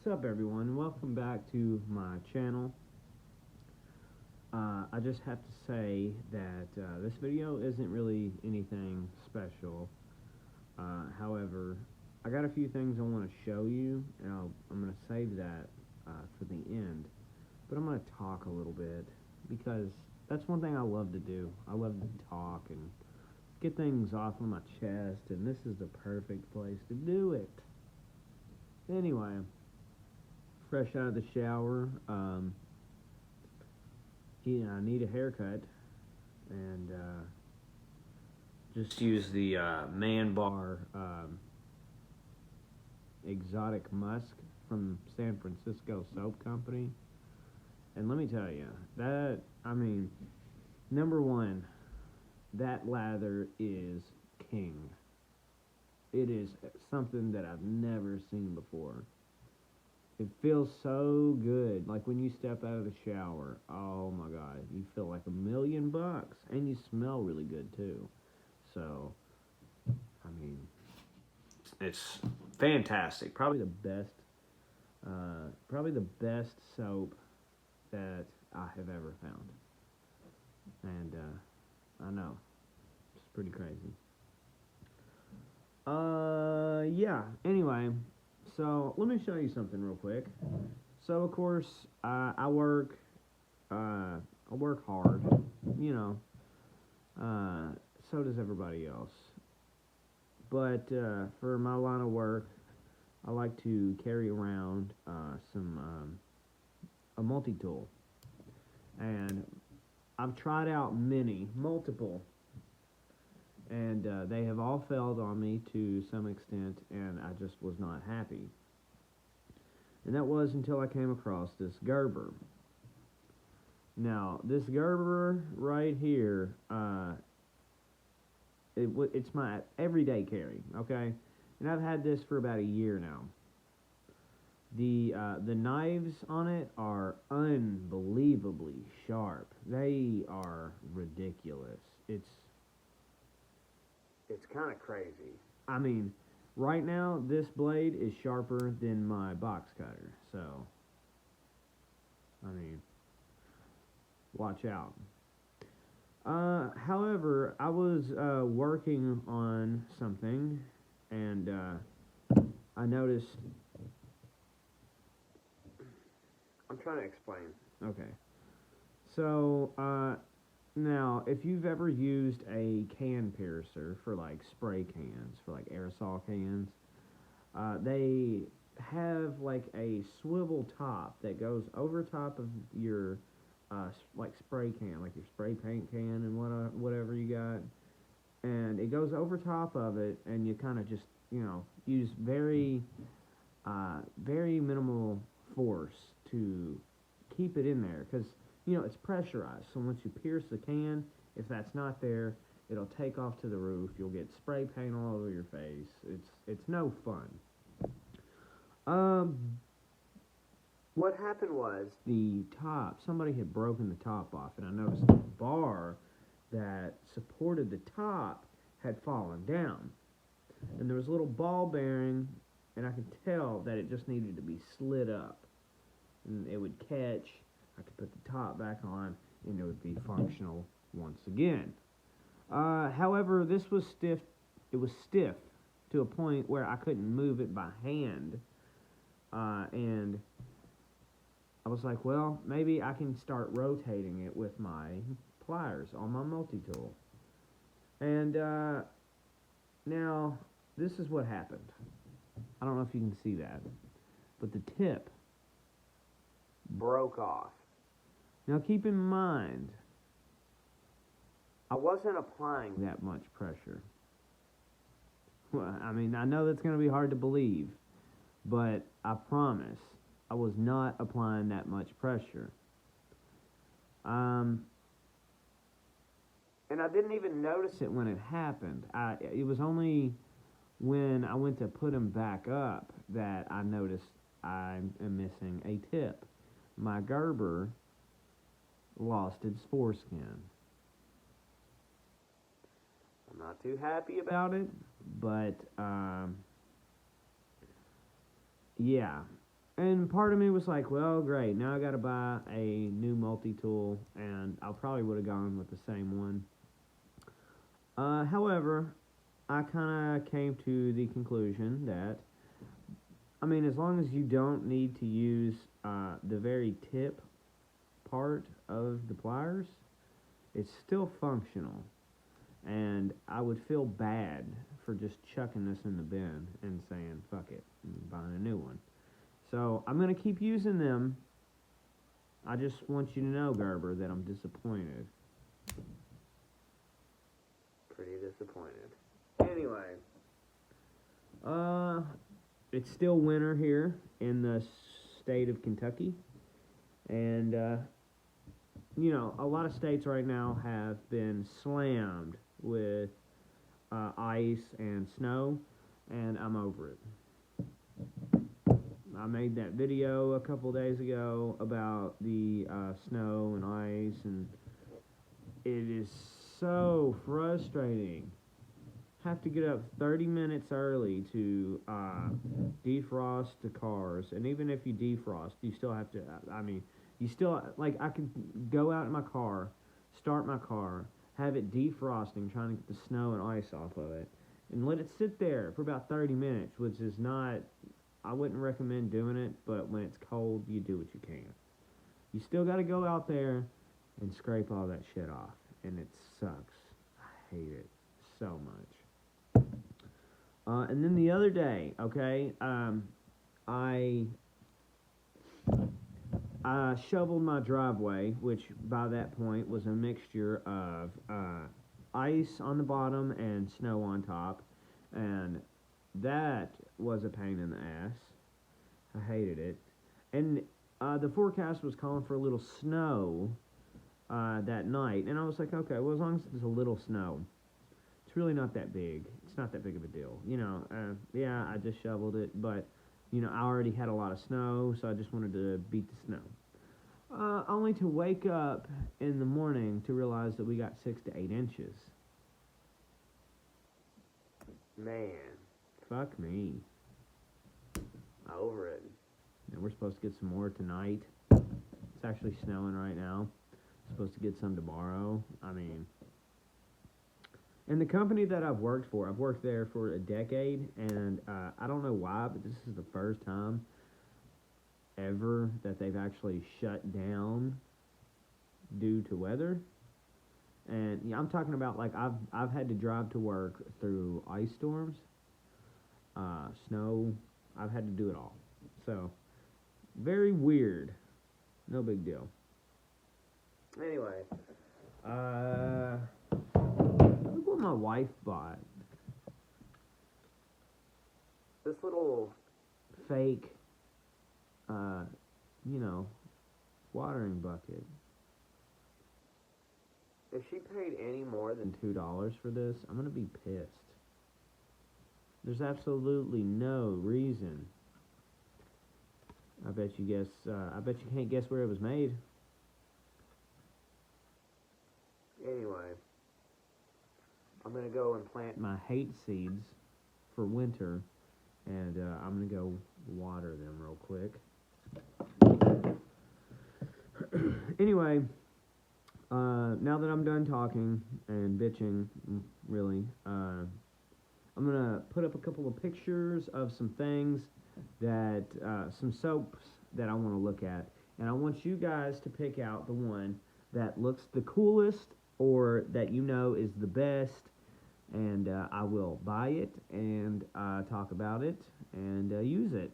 What's up, everyone? Welcome back to my channel. I just have to say that this video isn't really anything special. However, I got a few things I want to show you, and I'm going to save that for the end. But I'm going to talk a little bit because that's one thing I love to do. I love to talk and get things off of my chest, and this is the perfect place to do it. Anyway, fresh out of the shower. I need a haircut, and just use the Man Bar Exotic Musk from San Francisco Soap Company. And let me tell you, number one, that lather is king. It is something that I've never seen before. It feels so good. Like when you step out of the shower, oh my God, you feel like $1,000,000, and you smell really good too. So, it's fantastic. Probably the best soap that I have ever found. And I know it's pretty crazy. Yeah. Anyway. So, let me show you something real quick. So, of course, I work hard, you know, so does everybody else. But, for my line of work, I like to carry around, a multi-tool. And I've tried out multiple, and they have all failed on me to some extent, and I just was not happy. And that was until I came across this Gerber. Now, this Gerber right here, it's my everyday carry, okay? And I've had this for about a year now. The knives on it are unbelievably sharp. They are ridiculous. It's kind of crazy. I mean, right now, this blade is sharper than my box cutter. So, watch out. However, I was working on something, and I noticed. I'm trying to explain. Okay. So, now, if you've ever used a can piercer for like spray cans, for like aerosol cans, they have like a swivel top that goes over top of your like spray can, like your spray paint can and whatever you got, and it goes over top of it, and you kind of just use very minimal force to keep it in there, because it's pressurized. So once you pierce the can, if that's not there, it'll take off to the roof. You'll get spray paint all over your face. It's no fun. What happened was somebody had broken the top off, and I noticed the bar that supported the top had fallen down. And there was a little ball bearing, and I could tell that it just needed to be slid up. And it would catch, I could put the top back on, and it would be functional once again. However, this was stiff. It was stiff to a point where I couldn't move it by hand. And I was like, well, maybe I can start rotating it with my pliers on my multi-tool. And now, this is what happened. I don't know if you can see that, but the tip broke off. Now keep in mind, I wasn't applying that much pressure. Well, I know that's going to be hard to believe, but I promise I was not applying that much pressure. And I didn't even notice it when it happened. It was only when I went to put them back up that I noticed I am missing a tip. My Gerber lost its foreskin. I'm not too happy about it, but yeah, And part of me was like, well, great. Now I got to buy a new multi-tool, and I probably would have gone with the same one. However, I kind of came to the conclusion that, I mean, as long as you don't need to use the very tip part of the pliers, it's still functional. And I would feel bad for just chucking this in the bin and saying, fuck it, and buying a new one. So I'm going to keep using them. I just want you to know, Gerber, that I'm disappointed. Pretty disappointed. Anyway, it's still winter here in the state of Kentucky. And, you know, a lot of states right now have been slammed with ice and snow, and I'm over it. I made that video a couple days ago about the snow and ice, and it is so frustrating. Have to get up 30 minutes early to defrost the cars, and even if you defrost, you still have to, I mean, you still, like, I could go out in my car, start my car, have it defrosting, trying to get the snow and ice off of it, and let it sit there for about 30 minutes, which is not, I wouldn't recommend doing it, but when it's cold, you do what you can. You still got to go out there and scrape all that shit off, and it sucks. I hate it so much. And then the other day, okay, I shoveled my driveway, which by that point was a mixture of ice on the bottom and snow on top, and that was a pain in the ass. I hated it. And the forecast was calling for a little snow that night, and I was like, okay, well, as long as it's a little snow, it's really not that big. It's not that big of a deal. You know, yeah, I just shoveled it, but, you know, I already had a lot of snow, so I just wanted to beat the snow. Only to wake up in the morning to realize that we got 6 to 8 inches. Man. Fuck me. Over it. And we're supposed to get some more tonight. It's actually snowing right now. Supposed to get some tomorrow. I mean, and the company that I've worked for, I've worked there for a decade, and I don't know why, but this is the first time ever that they've actually shut down due to weather. And yeah, I'm talking about, like, I've had to drive to work through ice storms, snow. I've had to do it all. So, very weird. No big deal. Anyway, look what my wife bought. This little fake, you know, watering bucket. If she paid any more than $2 for this, I'm gonna be pissed. There's absolutely no reason. I bet you can't guess where it was made. Anyway, I'm gonna go and plant my hate seeds for winter, and I'm gonna go water them real quick. Anyway, now that I'm done talking and bitching, really, I'm gonna put up a couple of pictures of some things that, some soaps that I want to look at, and I want you guys to pick out the one that looks the coolest or that you know is the best, and I will buy it and talk about it and use it.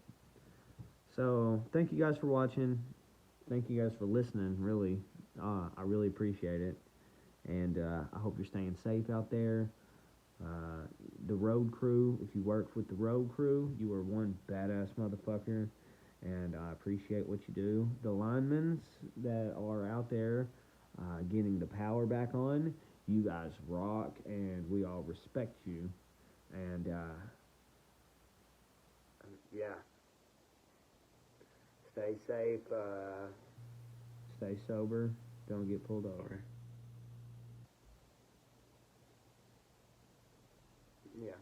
So thank you guys for watching. Thank you guys for listening, really. I really appreciate it, and I hope you're staying safe out there. The road crew, if you work with the road crew, you are one badass motherfucker, and I appreciate what you do. The linemen that are out there getting the power back on, you guys rock, and we all respect you, and yeah, stay safe, stay sober, don't get pulled over. Yeah.